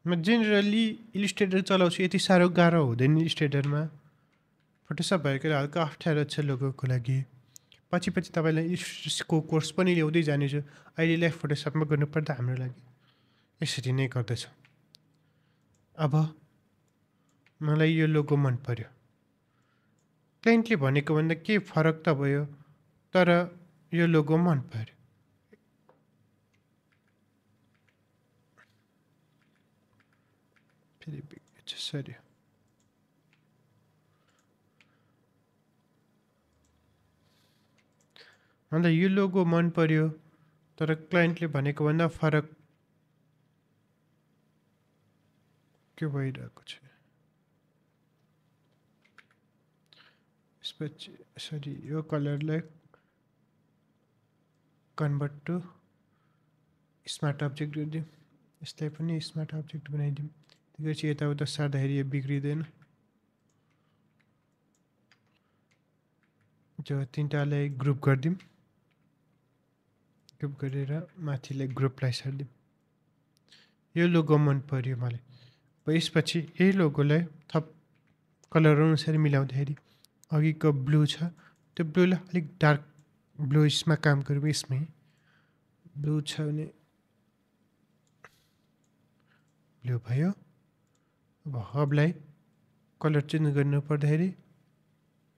म जेनरली इलिस्ट्रेटर चलाउँछु यति साह्रो गाह्रो हुँदैन इलिस्ट्रेटरमा फोटोसप भएको हल्का अप्ठ्यारो छ लोगोको लागि पछि तपाईँलाई इलिस्ट्रेटरको कोर्स पनि ल्याउँदै जानेछु अहिलेलाई फोटोसपमा गर्नुपर्दा हाम्रो लागि यसरी नै गर्दैछ अब मलाई यो लोगो मन पर्यो। क्लाइन्टले भनेको भन्दा के फरक त भयो, तर यो लोगो मन पर्यो। फेरि सरी, मलाई यो लोगो मन पर्यो, तर क्लाइन्टले भनेको भन्दा फरक के भइरहेको छ। यसपछि सरी, यो कलरलाई कन्भर्ट टु स्मार्ट अब्जेक्ट गरिदिउँ। यसलाई पनि स्मार्ट अब्जेक्ट बनाइदिउँ। त्यसपछि यताउता सार्दाखेरि यो बिग्रिँदैन। जो तिनटालाई ग्रुप गरिदिउँ। ग्रुप गरेर माथिलाई ग्रुपलाई सारिदिउँ। यो लोगो मन पर्यो मलाई। यसपछि यही लोगोलाई थप कलर अनुसार मिलाउँदाखेरि अघिको ब्लू छ, त्यो ब्लूलाई अलिक डार्क ब्लू यसमा काम गरौँ। यसमै ब्लू छ भने ब्लू भयो। अब हबलाई कलर चेन्ज गर्नु पर्दाखेरि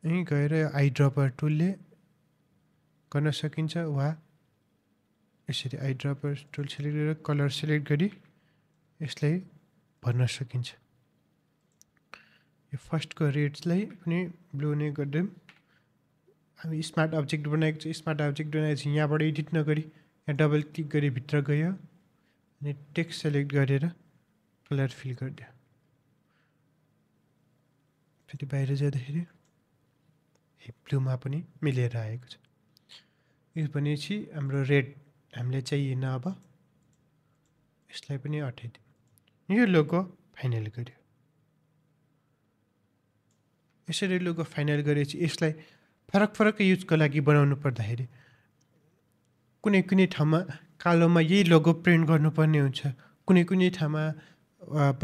यहीँ गएर आई ड्रपर टुलले गर्न सकिन्छ, वा यसरी आई ड्रपर टुल सेलेक्ट गरेर कलर सेलेक्ट गरी यसलाई भर्न सकिन्छ। यो फर्स्टको रेड्सलाई पनि ब्लू नै गरिदिउँ। हामी स्मार्ट अब्जेक्ट बनाएको छ। स्मार्ट अब्जेक्ट बनाएपछि यहाँबाट एडिट नगरी यहाँ डबल क्लिक गरी भित्र गयो अनि टेक्स्ट सेलेक्ट गरेर कलर फिल गरिदियो। फेरि बाहिर जाँदाखेरि ब्लूमा पनि मिलेर आएको छ। यो भनेपछि हाम्रो रेड हामीलाई चाहिएन। अब यसलाई पनि हटाइदिउँ। यो लोगो फाइनल गर्यो। यसरी लोगो फाइनल गरेपछि यसलाई फरक फरक युजको लागि बनाउनु पर्दाखेरि कुनै कुनै ठाउँमा कालोमा यही लोगो प्रिन्ट गर्नुपर्ने हुन्छ। कुनै कुनै ठाउँमा अब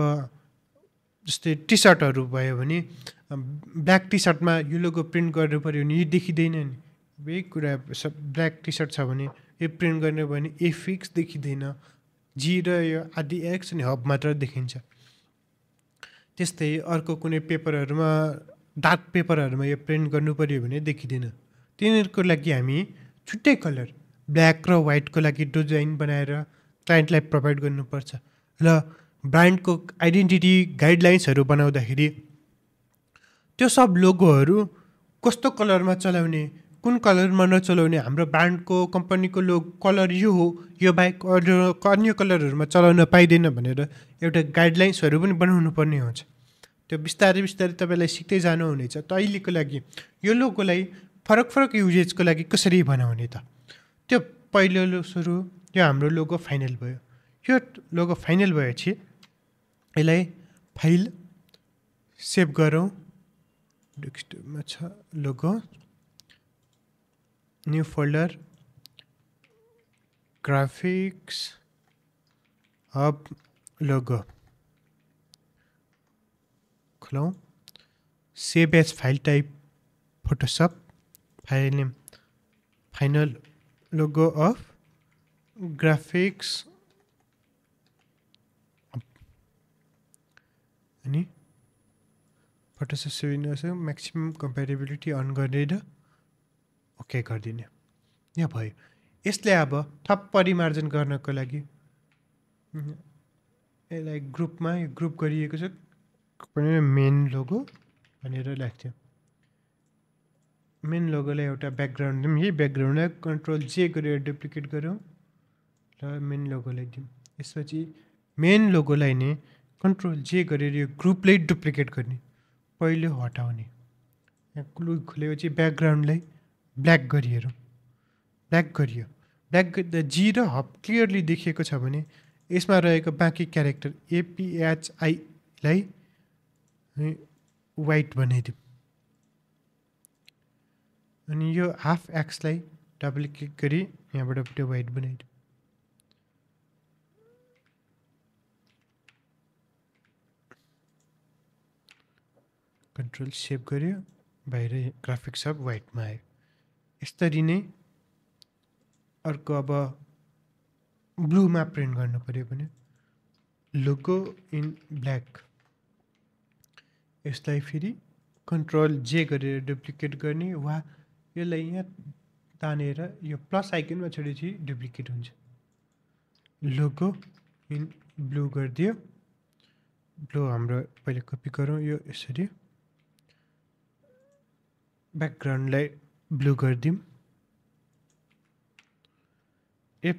जस्तै टी सर्टहरू भयो भने ब्ल्याक टी सर्टमा यो लोगो प्रिन्ट गर्नु पऱ्यो भने यो देखिँदैन नि। यही कुरा ब्ल्याक टी सर्ट छ भने यो प्रिन्ट गर्ने भयो भने ए फिक्स देखिँदैन, जी र यो आदि एक्स अनि हब मात्र देखिन्छ। त्यस्तै अर्को कुनै पेपरहरूमा डार्क पेपरहरूमा यो प्रिन्ट गर्नु पऱ्यो भने देखिँदैन। तिनीहरूको लागि हामी छुट्टै कलर ब्ल्याक र वाइटको लागि डिजाइन बनाएर क्लाइन्टलाई प्रोभाइड गर्नुपर्छ। र ब्रान्डको आइडेन्टिटी गाइडलाइन्सहरू बनाउँदाखेरि त्यो सब लोगोहरू कस्तो कलरमा चलाउने, कुन कलरमा नचलाउने, हाम्रो ब्रान्डको कम्पनीको कलर यो हो, यो बाहेक अन्य कलरहरूमा चलाउन पाइँदैन भनेर एउटा गाइडलाइन्सहरू पनि बनाउनु पर्ने हुन्छ। त्यो बिस्तारै बिस्तारै तपाईँलाई सिक्दै जानुहुनेछ। त अहिलेको लागि यो लोगोलाई फरक फरक युजेजको लागि कसरी बनाउने त, त्यो पहिलो सुरु यो हाम्रो लोगो फाइनल भयो। यो लोगो फाइनल भएपछि यसलाई फाइल सेभ गरौँ। डेस्कटपमा छ logo, new folder, graphics hub logo खोलौँ। Save as file type photoshop, file name final logo of graphics अनि photoshop save maximum compatibility on गरेर ओके गरिदिने। यहाँ भयो। यसले अब थप परिमार्जन गर्नको लागि यसलाई ग्रुपमा यो ग्रुप गरिएको छ मेन लोगो भनेर लाग्थ्यो। मेन लोगोलाई एउटा ब्याकग्राउन्ड दिउँ। यही ब्याकग्राउन्डलाई कन्ट्रोल जे गरेर डुप्लिकेट गरौँ र मेन लोगोलाई दिउँ। यसपछि मेन लोगोलाई नै कन्ट्रोल जे गरेर यो ग्रुपलाई डुप्लिकेट गर्ने, पहिलो हटाउने। यहाँ क्लु खोलेपछि ब्याकग्राउन्डलाई ब्ल्याक गरिहेरौँ। ब्ल्याक गरियो। ब्ल्याक गर्दा जी र हब क्लियरली देखिएको छ भने यसमा रहेको बाँकी क्यारेक्टर एपिएचआईलाई वाइट बनाइदिउँ। अनि यो हाफ एक्सलाई डबल क्लिक गरी यहाँबाट पनि वाइट बनाइदिउँ। कन्ट्रोल सेभ गर्यो, बाहिर ग्राफिक्स सब वाइटमा आयो। यसरी नै अर्को अब ब्लूमा प्रिन्ट गर्नु पऱ्यो भने लोगो इन ब्ल्याक, यसलाई फेरि कन्ट्रोल जे गरेर डुप्लिकेट गर्ने वा यसलाई यहाँ तानेर यो प्लस आइकनमा छोडेपछि डुप्लिकेट हुन्छ। लोगो इन ब्लू गरिदियो। ब्लू हाम्रो पहिले कपी गरौँ, यो यसरी ब्याकग्राउन्डलाई ब्लू गरिदिउँ।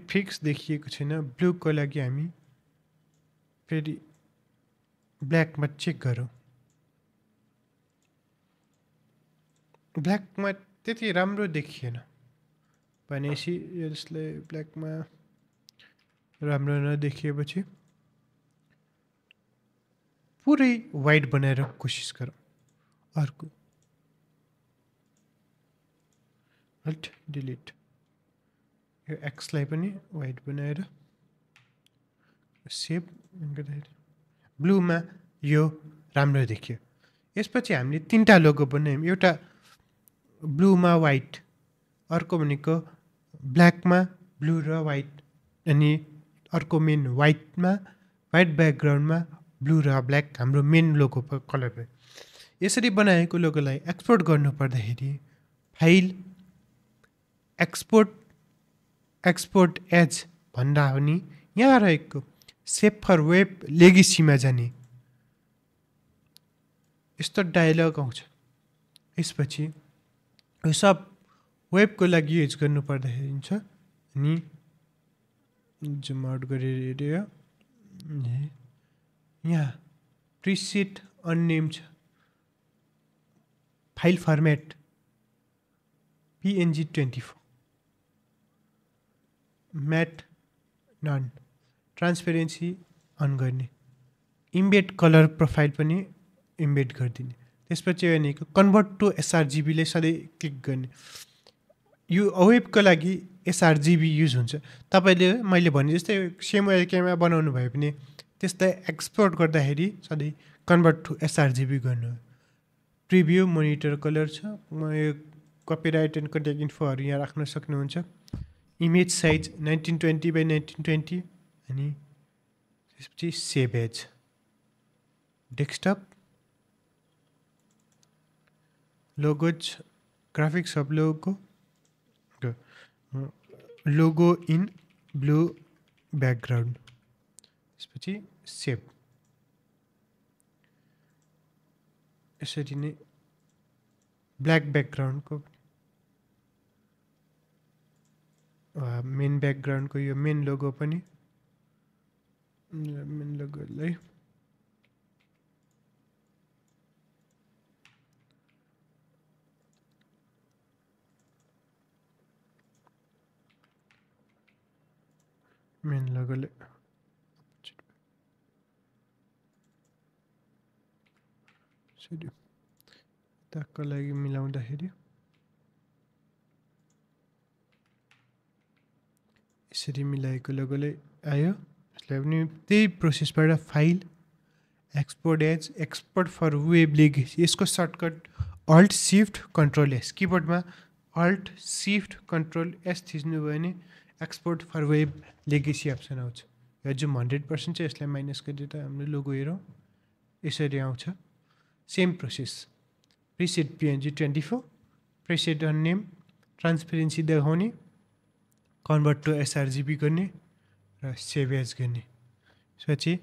फिक्स देखिएको छैन, ब्लूको लागि हामी फेरि ब्ल्याकमा चेक गरौँ। ब्ल्याकमा त्यति राम्रो देखिएन भनेपछि यसलाई ब्ल्याकमा राम्रो नदेखिएपछि पुरै वाइट बनाएर कोसिस गरौँ। अर्को अल्ट डिलिट, यो एक्सलाई पनि वाइट बनाएर सेभ गर्दाखेरि ब्लूमा यो राम्रो देखियो। यसपछि हामीले 3टा लोगो बनायौँ, एउटा ब्लूमा वाइट, अर्को भनेको ब्ल्याकमा ब्लू र वाइट, अनि अर्को मेन वाइटमा वाइट ब्याकग्राउन्डमा ब्लू र ब्ल्याक हाम्रो मेन लोगो कलर भयो। यसरी बनाएको लोगोलाई एक्सपोर्ट गर्नु पर्दाखेरि फाइल एक्सपोर्ट एज भन्दा पनि यहाँ रहेको सेभ फर वेब लेगेसीमा जाने यस्तो डायलग आउँछ। यसपछि यो सब वेबको लागि युज गर्नु पर्दाखेरि हुन्छ। अनि जुम आउट गरेर हेऱ्यो, यहाँ प्रिसेट अननेम छ, file format PNG24, matte none, transparency on गर्ने, इम्बेड कलर प्रोफाइल पनि इम्बेड गरिदिने। त्यसपछि भनेको कन्भर्ट टु sRGBले सधैँ क्लिक गर्ने। यो वेबको लागि sRGB युज हुन्छ। तपाईँले मैले भने जस्तै सेम वेबकेमा बनाउनु भयो भने त्यसलाई एक्सपोर्ट गर्दाखेरि सधैँ कन्भर्ट टु sRGB गर्नु। प्रिभ्यू मोनिटर कलर छ, म यो कपिराइट एन्ड कन्ट्याक्ट इन्फोहरू यहाँ राख्न सक्नुहुन्छ। इमेज साइज 1920x1920, अनि त्यसपछि save as, desktop, logos, graphics of logo in blue background, त्यसपछि सेभ। यसरी नै ब्ल्याक ब्याकग्राउन्डको मेन ब्याकग्राउन्डको यो मेन लोगो पनि मेन लोगोलाई मेन लोगोले ताको लागि मिलाउँदाखेरि यसरी मिलाएको लोगोले आयो। यसलाई पनि त्यही प्रोसेसबाट file export as, export for web legacy, यसको shortcut alt shift control S, किबोर्डमा अल्ट सिफ्ट कन्ट्रोल एस थिच्नु भयो भने export for web legacy option आउँछ। यो जुम 100% छ, यसलाई माइनस गरेर हाम्रो लोगो हेरौँ, यसरी आउँछ। Same process, preset PNG24, preset unnamed, transparency देखाउने, कन्भर्ट टु sRGB गर्ने र सेभ एज गर्ने। त्यसपछि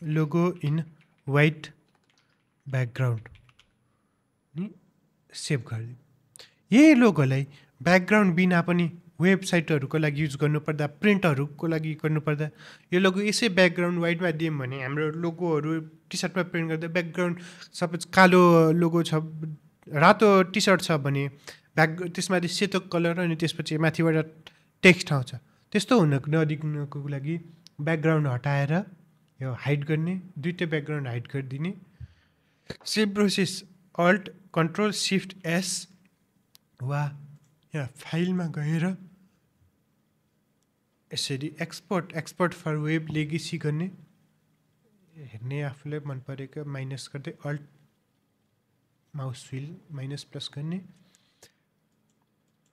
लोगो इन वाइट ब्याकग्राउन्ड नि सेभ गरिदिउँ। यही लोगोलाई ब्याकग्राउन्ड बिना पनि वेबसाइटहरूको लागि युज गर्नुपर्दा, प्रिन्टहरूको लागि गर्नुपर्दा यो लोगो यसै ब्याकग्राउन्ड वाइटमा दियौँ भने हाम्रो लोगोहरू टी सर्टमा प्रिन्ट गर्दा ब्याकग्राउन्ड सपोज कालो लोगो छ, रातो टी सर्ट छ भने त्यसमाथि सेतो कलर अनि त्यसपछि माथिबाट टेक्स्ट आउँछ। त्यस्तो नदिनुको लागि ब्याकग्राउन्ड हटाएर यो हाइड गर्ने, दुईटै ब्याकग्राउन्ड हाइड गरिदिने। Same process alt control shift S वा यहाँ फाइलमा गएर यसरी एक्सपोर्ट फर वेब लेगेसी गर्ने, हेर्ने आफूलाई मन परेको माइनस गर्दै alt mouse wheel minus plus गर्ने,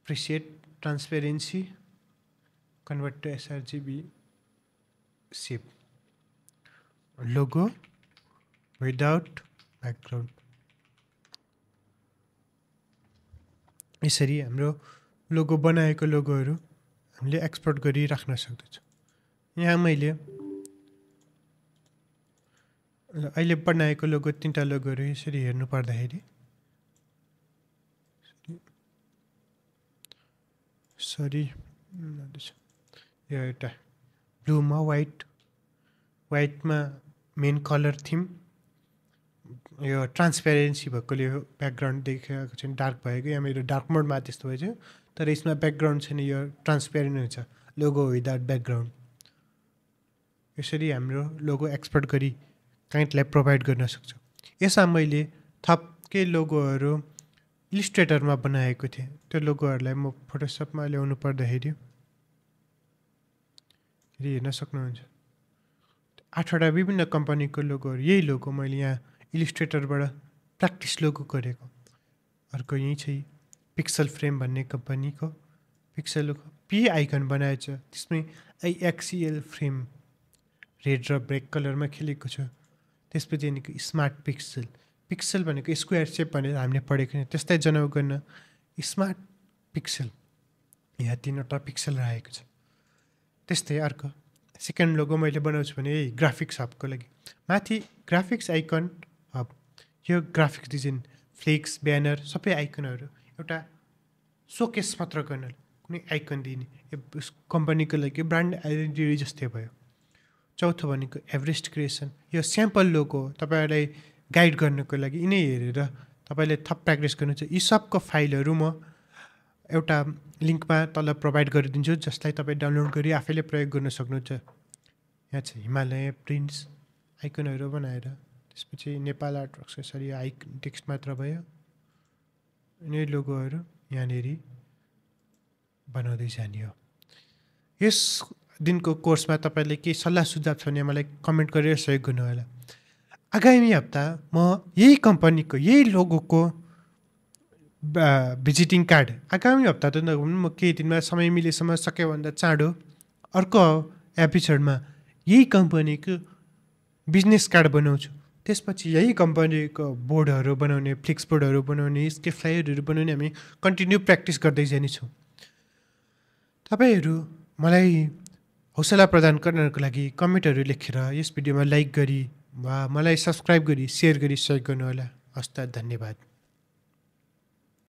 preset transparency, convert to sRGB, save. Logo without background. यसरी हाम्रो लोगो बनाएको लोगोहरू हामीले एक्सपोर्ट गरी राख्न सक्दछौँ। यहाँ मैले अहिले बनाएको लोगो 3टा लोगोहरू यसरी हेर्नु पर्दाखेरि यो एउटा ब्लूमा व्हाइटमा मेन कलर थिम, यो ट्रान्सपेरेन्सी भएकोले यो ब्याकग्राउन्ड देखेको छैन, डार्क भएको। यहाँ मेरो डार्क मोडमा त्यस्तो भएछ, तर यसमा ब्याकग्राउन्ड छैन, यो ट्रान्सपेरेन्ट हुन्छ लोगो विदाउट ब्याकग्राउन्ड। यसरी हाम्रो लोगो एक्सपोर्ट गरी क्लाइन्टलाई प्रोभाइड गर्न सक्छौँ। यसमा मैले थप केही लोगोहरू इलिस्ट्रेटरमा बनाएको थिएँ। त्यो लोगोहरूलाई म फोटोसपमा ल्याउनु पर्दाखेरि हेर्न सक्नुहुन्छ 8वटा विभिन्न कम्पनीको लोगोहरू। यही लोगो मैले यहाँ इलिस्ट्रेटरबाट प्र्याक्टिस लोगो गरेको। अर्को यहीँ चाहिँ पिक्सल फ्रेम भन्ने कम्पनीको पिक्सलको पी आइकन बनाएछ, त्यसमै IXEL फ्रेम रेड र ब्ल्याक कलरमा खेलेको छ। त्यसपछि भनेको स्मार्ट पिक्सल भनेको स्क्वायर सेप भनेर हामीले पढेको थियौँ, त्यस्तै जनाउ गर्न स्मार्ट पिक्सल, यहाँ 3वटा पिक्सल रहेको छ। त्यस्तै अर्को सेकेन्ड लोगो मैले बनाउँछु भने यही ग्राफिक्स हबको लागि माथि ग्राफिक्स आइकन हब, यो ग्राफिक्स डिजाइन फ्लेक्स ब्यानर सबै आइकनहरू एउटा सोकेस मात्र गर्न कुनै आइकन दिने, यो कम्पनीको लागि ब्रान्ड आइडेन्टिटी जस्तै भयो। चौथो भनेको एभरेस्ट क्रिएसन, यो स्याम्पल लोगो तपाईँहरूलाई गाइड गर्नको लागि यिनै हेरेर तपाईँले थप प्र्याक्टिस गर्नुहुन्छ। यी सबको फाइलहरू म एउटा लिङ्कमा तल प्रोभाइड गरिदिन्छु, जसलाई तपाईँ डाउनलोड गरी आफैले प्रयोग गर्न सक्नुहुन्छ। यहाँ चाहिँ हिमालय प्रिन्ट्स आइकनहरू बनाएर, त्यसपछि नेपाल आर्ट वर्क्स, यसरी टेक्स्ट मात्र भयो। यिनै लोगोहरू यहाँनिर बनाउँदै जाने हो। यस दिनको कोर्समा तपाईँले केही सल्लाह सुझाव छ भने मलाई कमेन्ट गरेर सहयोग गर्नु होला। आगामी हप्ता म यही कम्पनीको यही लोगोको भिजिटिङ कार्ड, आगामी हप्ता त नभनौँ, म केही दिनमा समय मिलेसम्म सक्योभन्दा चाँडो अर्को एपिसोडमा यही कम्पनीको बिजनेस कार्ड बनाउँछु। त्यसपछि यही कम्पनीको बोर्डहरू बनाउने, फ्लेक्स बोर्डहरू बनाउने, स्केप फ्लायरहरू बनाउने हामी कन्टिन्यू प्र्याक्टिस गर्दै जानेछौँ। तपाईँहरू मलाई हौसला प्रदान गर्नको लागि कमेन्टहरू लेखेर यस भिडियोमा लाइक गरी वा मलाई सब्सक्राइब गरी सेयर गरी सहयोग गर्नुहोला। हस्त धन्यवाद।